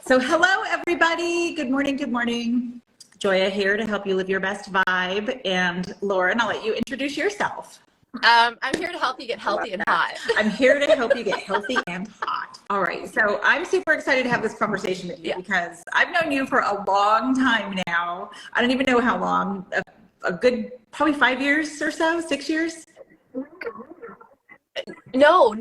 So hello, everybody. Good morning. Good morning. Joya here to help you live your best vibe. And Lauren, I'll let you introduce yourself. I'm here to help you get healthy and hot. I'm here to help you get healthy and hot. All right. So I'm super excited to have this conversation with you because I've known you for a long time now. I don't even know how long, a good, probably 5 years or so, 6 years. No,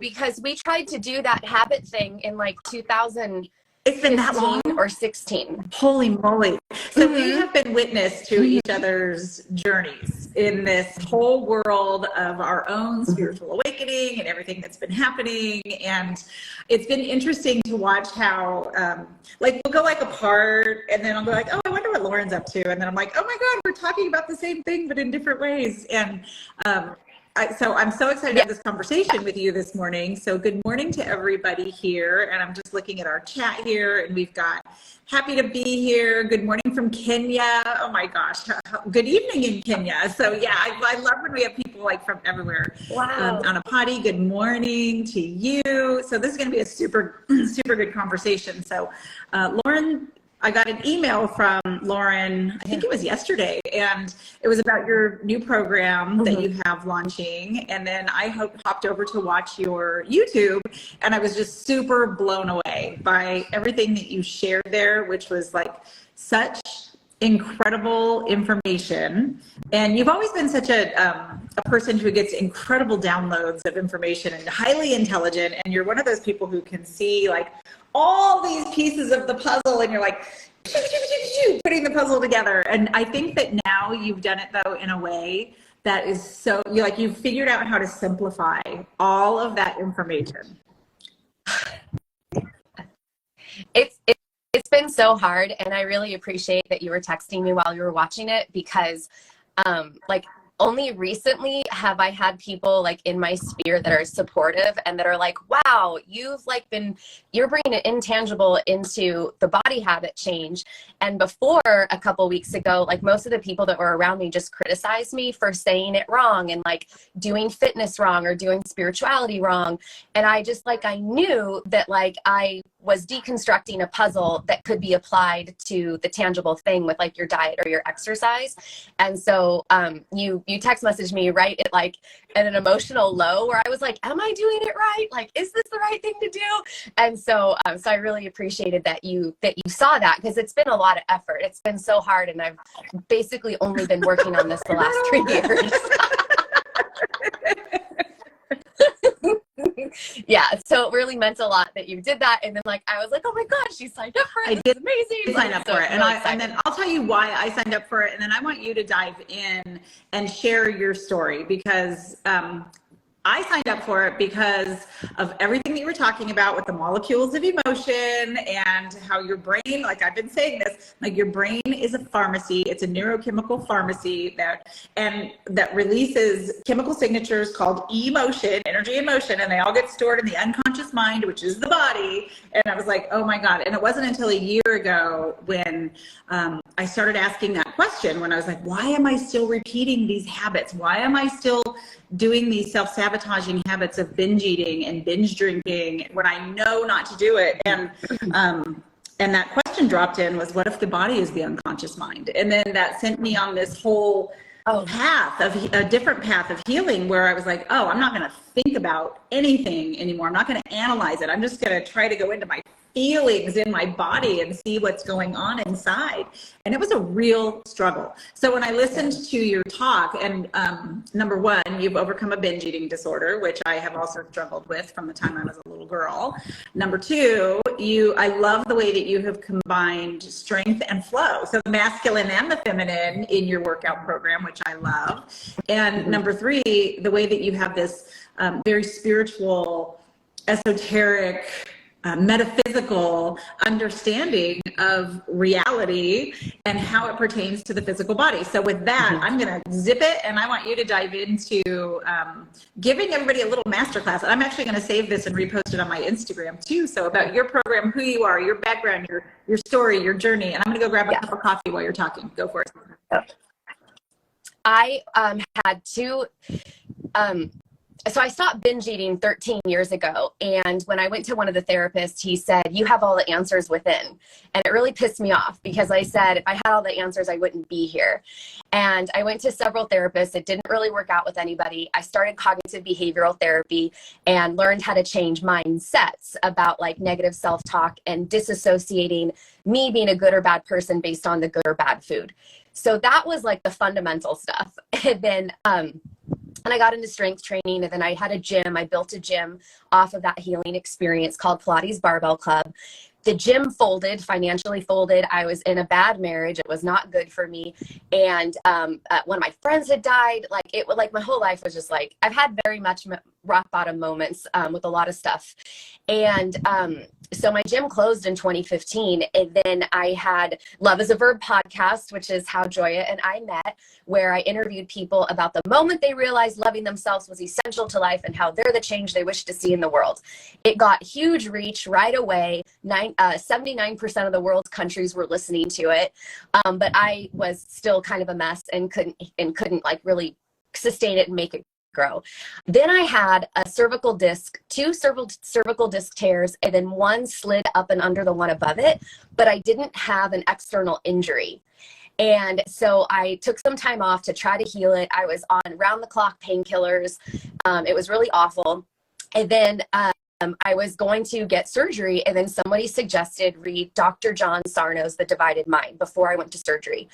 because we tried to do that habit thing in like 2000. It's been that long? Or 16. Holy moly. So we have been witness to each other's journeys in this whole world of our own spiritual awakening and everything that's been happening. And it's been interesting to watch how, like, we'll go like apart and then I'll go like, oh, I wonder what Lauren's up to. And then I'm like, oh my God, we're talking about the same thing, but in different ways. And, so I'm so excited to have this conversation with you this morning. So good morning to everybody here. And I'm just looking at our chat here and we've got happy to be here. Good morning from Kenya. Oh my gosh. Good evening in Kenya. So yeah, I love when we have people like from everywhere. Wow. 𝗺𝗵𝗵, good morning to you. So this is going to be a super good conversation. So Lauren, I got an email from Lauren, I think it was yesterday, and it was about your new program that you have launching. And then I hopped over to watch your YouTube, and I was just super blown away by everything that you shared there, which was like such incredible information. And you've always been such a person who gets incredible downloads of information and highly intelligent. And you're one of those people who can see like all these pieces of the puzzle and you're like putting the puzzle together. And I think that now you've done it though in a way that is so, you've figured out how to simplify all of that information. It's been so hard, and I really appreciate that you were texting me while you were watching it, because like only recently have I had people like in my sphere that are supportive and that are like, wow, you're bringing an intangible into the body habit change. And before a couple weeks ago, like most of the people that were around me just criticized me for saying it wrong and like doing fitness wrong or doing spirituality wrong. And I knew that like I was deconstructing a puzzle that could be applied to the tangible thing with like your diet or your exercise. And so you text messaged me right at like at an emotional low where I was like, am I doing it right? Like, is this the right thing to do? And so I really appreciated that you saw that, because it's been a lot of effort. It's been so hard, and I've basically only been working on this the last 3 years. Yeah, so it really meant a lot that you did that. And then like I was like, oh my gosh, you signed up for it. This is amazing. Sign up for it. And then I'll tell you why I signed up for it. And then I want you to dive in and share your story, because I signed up for it because of everything that you were talking about with the molecules of emotion and how your brain, like I've been saying this, like your brain is a pharmacy. It's a neurochemical pharmacy that releases chemical signatures called emotion, energy and motion, and they all get stored in the unconscious mind, which is the body. And I was like, oh my God. And it wasn't until a year ago when I started asking that question, when I was like, why am I still repeating these habits? Why am I still doing these self-sabotaging habits of binge eating and binge drinking when I know not to do it? And that question dropped in was, what if the body is the unconscious mind? And then that sent me on this whole path of a different path of healing, where I was like, oh, I'm not going to think about anything anymore. I'm not going to analyze it. I'm just going to try to go into my feelings in my body and see what's going on inside. And it was a real struggle. So when I listened to your talk, and number one, you've overcome a binge eating disorder, which I have also struggled with from the time I was a little girl. Number two, I love the way that you have combined strength and flow. So the masculine and the feminine in your workout program, which I love. And number three, the way that you have this very spiritual, esoteric, metaphysical understanding of reality and how it pertains to the physical body. So with that, I'm going to zip it, and I want you to dive into giving everybody a little masterclass. I'm actually going to save this and repost it on my Instagram too. So about your program, who you are, your background, your story, your journey. And I'm going to go grab a cup of coffee while you're talking. Go for it. I had two so I stopped binge eating 13 years ago. And when I went to one of the therapists, he said, you have all the answers within. And it really pissed me off because I said, if I had all the answers, I wouldn't be here. And I went to several therapists. It didn't really work out with anybody. I started cognitive behavioral therapy and learned how to change mindsets about like negative self-talk and disassociating me being a good or bad person based on the good or bad food. So that was like the fundamental stuff. And then, and I got into strength training, and then I had a gym. I built a gym off of that healing experience called Pilates Barbell Club. The gym folded, financially folded. I was in a bad marriage. It was not good for me. And when my friends had died, like it was like my whole life was just like, I've had very much rock bottom moments with a lot of stuff. And so my gym closed in 2015. And then I had 𝗺𝗵𝗆 podcast, which is how Joya and I met, where I interviewed people about the moment they realized loving themselves was essential to life and how they're the change they wish to see in the world. It got huge reach right away. 79% of the world's countries were listening to it. But I was still kind of a mess and couldn't like really sustain it and make it grow. Then I had a cervical disc, two cervical disc tears, and then one slid up and under the one above it, but I didn't have an external injury. And so I took some time off to try to heal it. I was on round the clock painkillers. It was really awful. And then I was going to get surgery, and then somebody suggested read Dr. John Sarno's The Divided Mind before I went to surgery.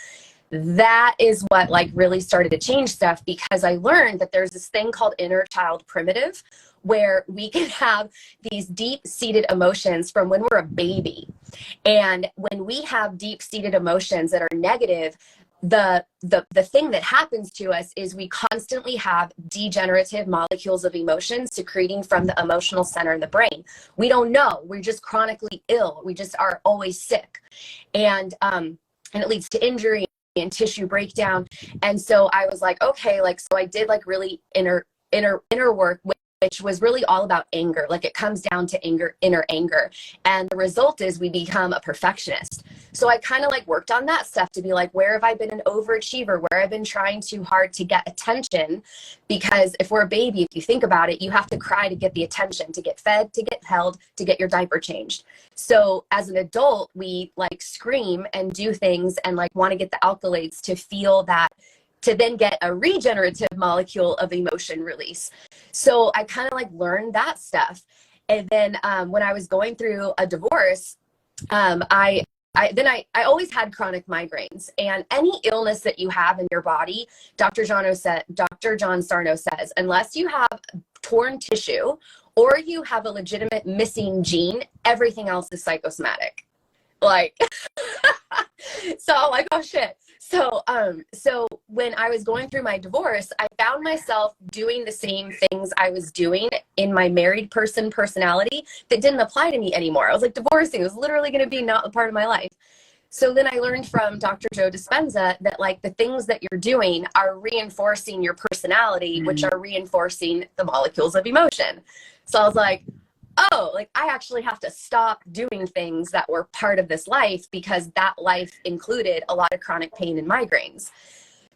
That is what like really started to change stuff, because I learned that there's this thing called inner child primitive, where we can have these deep-seated emotions from when we're a baby. And when we have deep-seated emotions that are negative, the thing that happens to us is we constantly have degenerative molecules of emotion secreting from the emotional center in the brain. We don't know. We're just chronically ill. We just are always sick. And it leads to injury and tissue breakdown. And so I was like, okay, like, so I did like really inner work, which was really all about anger. Like it comes down to inner anger. And the result is we become a perfectionist. So I kind of like worked on that stuff to be like, where have I been an overachiever? Where I've been trying too hard to get attention? Because if we're a baby, if you think about it, you have to cry to get the attention, to get fed, to get held, to get your diaper changed. So as an adult, we like scream and do things and like want to get the accolades to feel that, to then get a regenerative molecule of emotion release. So I kind of like learned that stuff. And then when I was going through a divorce, I always had chronic migraines, and any illness that you have in your body, Dr. John Sarno says, unless you have torn tissue or you have a legitimate missing gene, everything else is psychosomatic. Like, so I'm like, oh shit. So when I was going through my divorce, I found myself doing the same things I was doing in my married person personality that didn't apply to me anymore. I was like, divorcing was literally going to be not a part of my life. So then I learned from Dr. 𝗀𝗃 that like the things that you're doing are reinforcing your personality, which are reinforcing the molecules of emotion. So I was like, oh, like I actually have to stop doing things that were part of this life, because that life included a lot of chronic pain and migraines.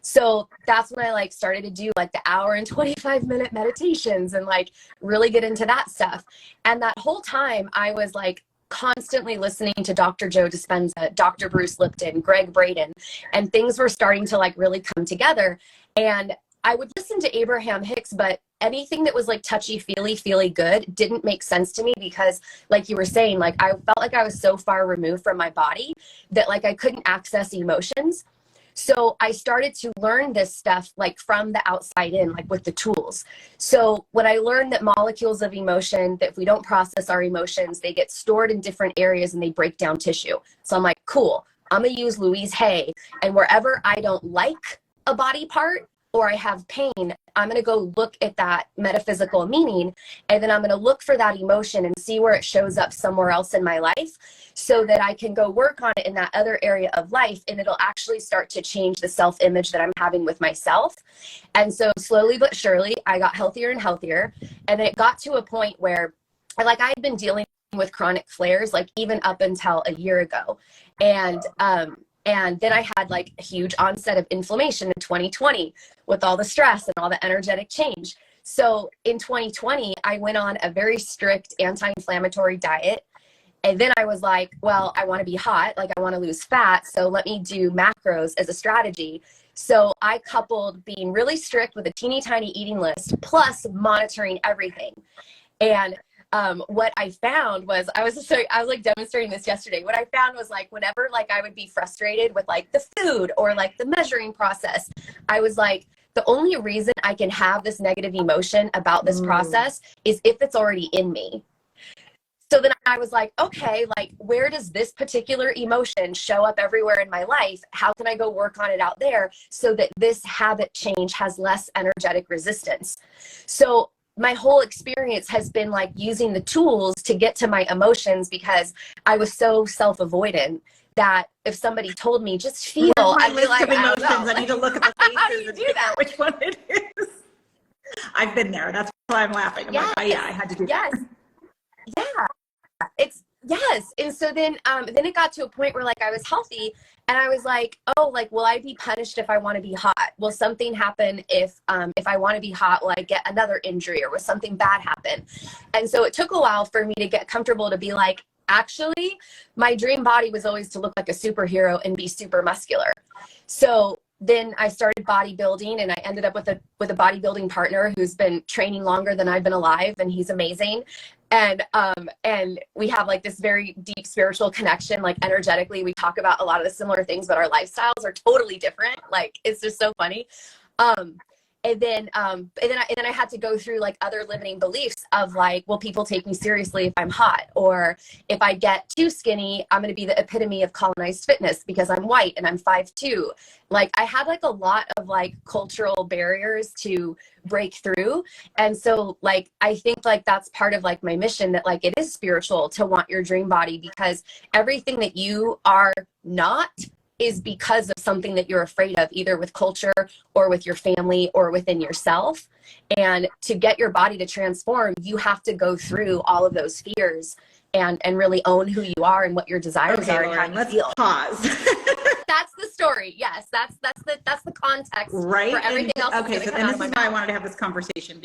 So that's when I like started to do like the hour and 25-minute meditations and like really get into that stuff. And that whole time I was like constantly listening to Dr. Joe Dispenza, Dr. Bruce Lipton, Gregg Braden, and things were starting to like really come together. And I would listen to Abraham Hicks, but anything that was like feely good didn't make sense to me, because like you were saying, like I felt like I was so far removed from my body that like I couldn't access emotions. So I started to learn this stuff like from the outside in, like with the tools. So when I learned that molecules of emotion, that if we don't process our emotions, they get stored in different areas and they break down tissue. So I'm like, cool, I'm gonna use Louise Hay, and wherever I don't like a body part or I have pain, I'm going to go look at that metaphysical meaning, and then I'm going to look for that emotion and see where it shows up somewhere else in my life, so that I can go work on it in that other area of life, and it'll actually start to change the self-image that I'm having with myself. And so slowly but surely, I got healthier and healthier, and then it got to a point where like I had been dealing with chronic flares like even up until a year ago. And then I had like a huge onset of inflammation in 2020 with all the stress and all the energetic change. So in 2020, I went on a very strict anti-inflammatory diet. And then I was like, well, I want to be hot, like I want to lose fat. So let me do macros as a strategy. So I coupled being really strict with a teeny tiny eating list plus monitoring everything. And what I found was, I was like demonstrating this yesterday. What I found was like, whenever like I would be frustrated with like the food or like the measuring process, I was like, the only reason I can have this negative emotion about this process is if it's already in me. So then I was like, okay, like where does this particular emotion show up everywhere in my life? How can I go work on it out there so that this habit change has less energetic resistance? So my whole experience has been like using the tools to get to my emotions, because I was so self-avoidant that if somebody told me just feel, I'd be like, I need to look at the faces how do you and do figure that? out which one it is. I've been there. That's why I'm laughing. I'm like, oh, yeah, I had to do that. Yes. And so then it got to a point where like I was healthy and I was like, oh, like, will I be punished if I want to be hot? Will something happen if I want to be hot? Will I get another injury, or will something bad happen? And so it took a while for me to get comfortable to be like, actually, my dream body was always to look like a superhero and be super muscular. So then I started bodybuilding, and I ended up with a bodybuilding partner who's been training longer than I've been alive, and he's amazing. And we have like this very deep spiritual connection, like energetically. We talk about a lot of the similar things, but our lifestyles are totally different. Like, it's just so funny. And then I had to go through like other limiting beliefs of like, will people take me seriously if I'm hot? Or if I get too skinny, I'm going to be the epitome of colonized fitness because I'm white and I'm 5'2". Like, I had like a lot of like cultural barriers to break through. And so like, I think like that's part of like my mission, that like it is spiritual to want your dream body, because everything that you are not is because of something that you're afraid of, either with culture or with your family or within yourself. And to get your body to transform, you have to go through all of those fears and really own who you are and what your desires are and how you feel. Pause. That's the story. Yes, that's the context right? for everything else. Okay, so then this is why I wanted to have this conversation,